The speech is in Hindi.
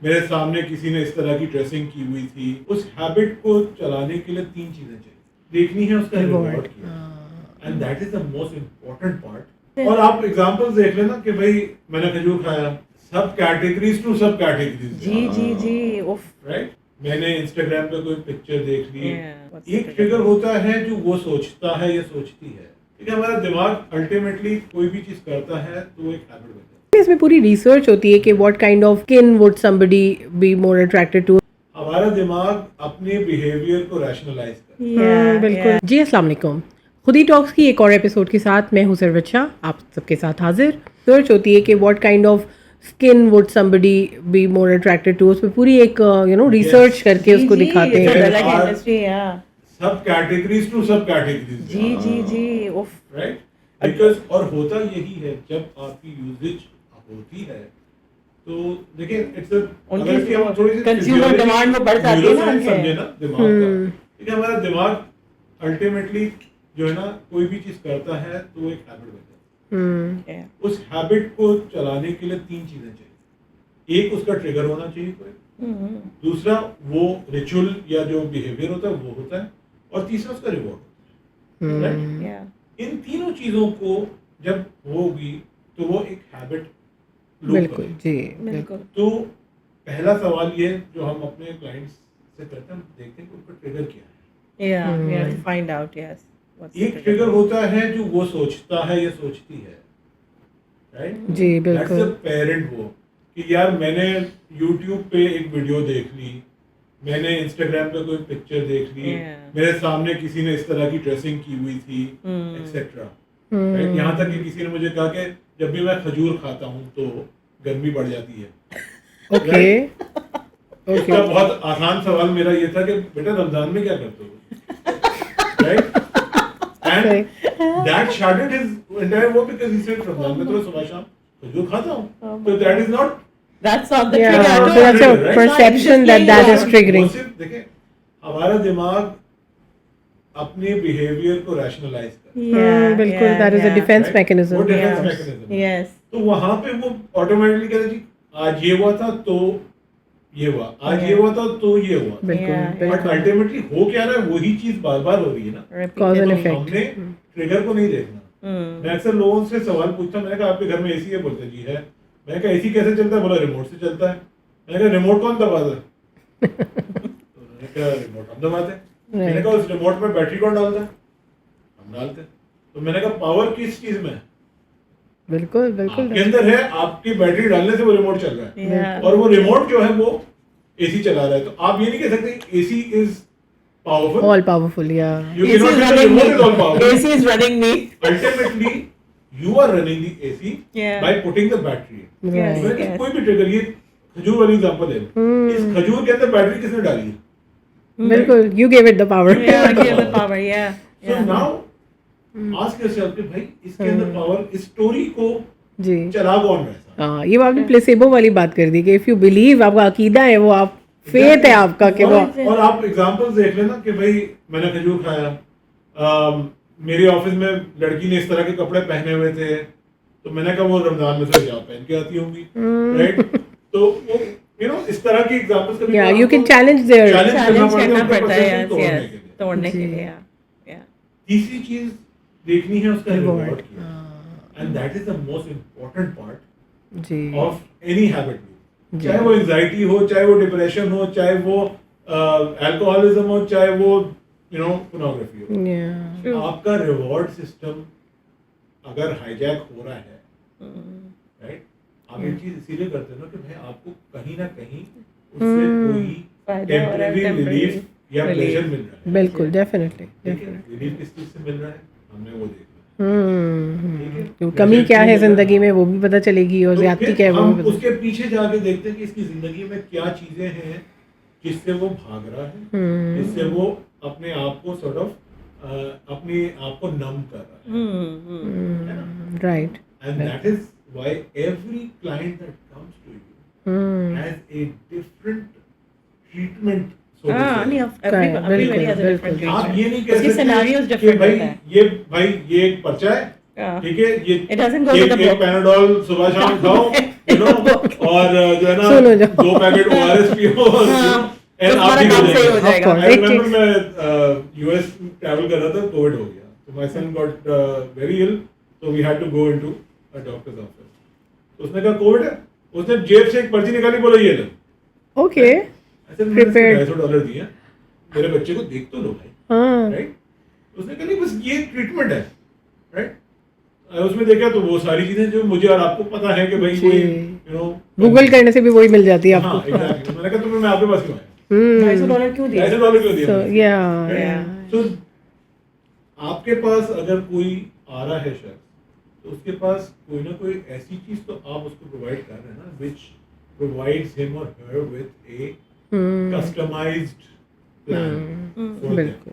मेरे सामने किसी ने इस तरह की ड्रेसिंग की हुई थी, उस हैबिट को चलाने के लिए 3 चीजें चाहिए। देखनी है उसका reward and that is the most important part. और आप एग्जांपल्स देख लेना कि भाई मैंने खजूर खाया, सब कैटेगरीज टू सब कैटेगरीज। जी उफ राइट, मैंने इंस्टाग्राम पे कोई पिक्चर देख ली, Yeah, एक ट्रिगर होता है जो वो सोचता है या सोचती है। ठीक है, हमारा दिमाग अल्टीमेटली कोई भी चीज करता है तो वो एक हैबिट बन जाता है। इसमें पूरी रिसर्च होती है कि what kind of skin would somebody be more attracted to. हमारा दिमाग अपने बिहेवियर को रैशनलाइज करता है। Yeah, बिल्कुल yeah. जी। अस्सलाम वालेकुम। खुदी टॉक्स की एक और एपिसोड के साथ मैं हूं सरवत शाह, आप सबके साथ हाजिर। रिसर्च होती है कि what kind of skin would somebody be more attracted to. उसमें पूरी एक रिसर्च करके उसको दिखाते it's a हैं। अलग और- industry, yeah. सब कैटेगरीज टू सब कैटेगरीज। जी उफ राइट, बिकॉज और होता यही है जब आपकी यूजेज होती है तो देखिए इट्स उनकी अगर हम थोड़ी सी consumer physiology- demand वो बढ़ जाती है ना neuroscience उनके। समझे ना दिमाग का। ठीक है, हमारा दिमाग अल्टीमेटली जो है ना कोई भी चीज करता है तो वो एक हैबिट बन जाता है। yeah. उस हैबिट को चलाने के लिए 3 चीजें चाहिए। एक, उसका ट्रिगर होना चाहिए कोई। दूसरा, वो रिचुअल या जो बिहेवियर होता है वो होता है। और तीसरा, उसका रिवॉर्ड होता है। Right? Yeah. इन तीनों चीजों को जब होगी तो वो एक हैबिट बिल्कुल जी बिल्कुल तो पहला सवाल ये जो हम अपने क्लाइंट्स से करते हैं, हम देखते हैं कि उनका ट्रिगर क्या है। yeah we have to find out yes what's the एक ट्रिगर होता है जो वो सोचता है या सोचती है। राइट जी दैट्स बिल्कुल। द पेरेंट वो कि यार मैंने यूट्यूब पे एक वीडियो देख ली, मैंने इंस्टाग्राम पे कोई पिक्चर देख ली, Yeah. मेरे सामने किसी ने इस तरह की ड्रेसिंग की हुई थी एक्सेट्रा। राइट, यहाँ तक कि किसी ने मुझे कहा कि जब भी मैं खजूर खाता हूँ तो गर्मी बढ़ जाती है। ओके इसका बहुत आसान सवाल मेरा ये था कि बेटा रमजान में क्या करते हो? Right, and that started his entire वो बिकॉज़ ही सेड रमजान में तो मैं सुबह शाम खजूर खाता हूँ, तो that is not that's not the Yeah, trigger so that's a Right? perception that is triggering. देखिए हमारा दिमाग अपने बिहेवियर को रैशनलाइज करता है। yeah बिल्कुल, that is a yeah. defense Right? mechanism. वो डिफेंस Yeah. मैकेनिज्म है। yes तो वहां पे वो ऑटोमेटिकली कहते जी आज ये हुआ था तो ये हुआ, आज ये Yeah. हुआ था तो ये हुआ। बिल्कुल Yeah, बट बिल्कुल। अल्टीमेटली हो क्या रहा है वही चीज बार बार हो रही है ना। Cause and repeated. effect. हमने ट्रिगर को नहीं देखना। मैं अक्सर लोगों से सवाल पूछता हूं, मैंने कहा आपके घर में एसी है? बोलते जी है। मैंने कहा एसी कैसे चलता है? बोला रिमोट से चलता है। मैंने कहा रिमोट कौन दबाता है? तो मैंने कहा रिमोट हम दबाते हैं। मैंने कहा उस रिमोट में बैटरी कौन डालता है? हम डालते हैं। तो मैंने कहा पावर किस चीज में है? बिल्कुल बिल्कुल आपके अंदर है, आपकी बैटरी डालने से वो रिमोट चल रहा है। yeah और वो रिमोट जो है वो एसी चला रहा है। तो आप ये नहीं कह सकते AC is powerful. All powerful या You AC cannot is say the running remote is all me powerful. AC is running me Ultimately, you are running the AC Yeah. by putting the battery. yes मैंने कहा, yes कोई भी ट्रिगर, ये खजूर वाली एग्जांपल है। इस खजूर के अंदर बैटरी किसने डाली है? बिल्कुल you give it the power. yeah give the power yeah So yeah now ask yourself कि भाई इसके अंदर पावर, इस स्टोरी को जी चला कौन रहा है? हाँ, ये आपने प्लेसेबो वाली बात कर दी कि इफ यू बिलीव, आपका अकीदा है वो, आप फेथ है आपका कि वो और आप एग्जांपल्स देख लेना कि भाई मैंने खजूर खाया, मेरे ऑफिस में लड़की ने इस तरह के कपड़े पहने हुए थे तो मैंने कहा वो रमजान में से हिजाब पहन के आती होंगी। राइट, तो वो इस तरह की एग्जांपल्स कभी या you can challenge there. challenge करना पड़ता है yes तोड़ने yes के लिए। तोड़ने के जी। लिए yeah yeah तीसरी चीज देखनी है उसका Reward. Reward and that is the most important part जी ऑफ एनी हैबिट। जी। चाहे वो एंजाइटी हो, चाहे वो डिप्रेशन हो, चाहे वो अल्कोहलिज्म हो, चाहे वो पोर्नोग्राफी हो। या True. आपका रिवॉर्ड सिस्टम अगर हाईजैक हो रहा है, राइट, आप ये चीज इसीलिए करते हो ना कि भाई आपको कहीं ना कहीं उससे कोई फायदा हो रहा है, टेम्परेरी temporary रिलीफ या relief. प्लेजर मिल रहा है। बिल्कुल डेफिनेटली ठीक है, रिलीफ किस चीज से मिल रहा है हमने वो देखना। ठीक है? कमी क्या है जैसे जिंदगी में वो भी पता चलेगी और तो ज्यादती फिर क्या है वो हम भी पता उसके पीछे जाके देखते हैं कि इसकी जिंदगी में क्या चीजें हैं जिससे वो भाग रहा है, जिससे वो अपने आप को सॉर्ट ऑफ अपने आप को नम कर रहा है। Right and that is why every client that comes to you has a different treatment. हाँ नहीं बिल्कुल, everybody has a different बिल्कुल। आप treatment. ये नहीं कह उसकी सकते scenarios कि different भाई होता है। ये एक पर्चा है, Yeah. ठीक है, ये It doesn't go with the एक book. पैनाडोल सुबह शाम खाओ, और जो है ना सुनो जाओ। 2 पैकेट ORS पियो और तो आप हमारा भी काम हो सही हो जाएगा। जाएगा। course. I It remember takes- मैं US ट्रैवल कर रहा था, कोविड हो गया, तो my son got very ill, so we had to go into a doctor's office. तो उसने कहा कोविड है, उसने जेब से एक पर्ची निकाली, बोला ये लो। ओके ऐसे मैंने इसको Prepared. $250 दिया, मेरे बच्चे को देख तो लो भाई, हाँ राइट? उसने कहा नहीं बस ये ट्रीटमेंट है, राइट? उसमें देखा तो वो सारी चीजें जो मुझे और आपको पता है कि भाई जी। कोई यू नो गूगल करने से भी वही मिल जाती है हाँ आपको एग्जैक्टली, मैंने कहा तुम्हें मैं आपके पास क्यों आया, $250 क्यों दिया? $250 क्यों दिया सो मुझे? या Yeah. तो आपके पास अगर कोई आ रहा है शख्स, तो उसके पास कोई ना कोई ऐसी चीज तो आप उसको प्रोवाइड कर रहे हैं ना, which provides him or her with a customized plan for them. बिल्कुल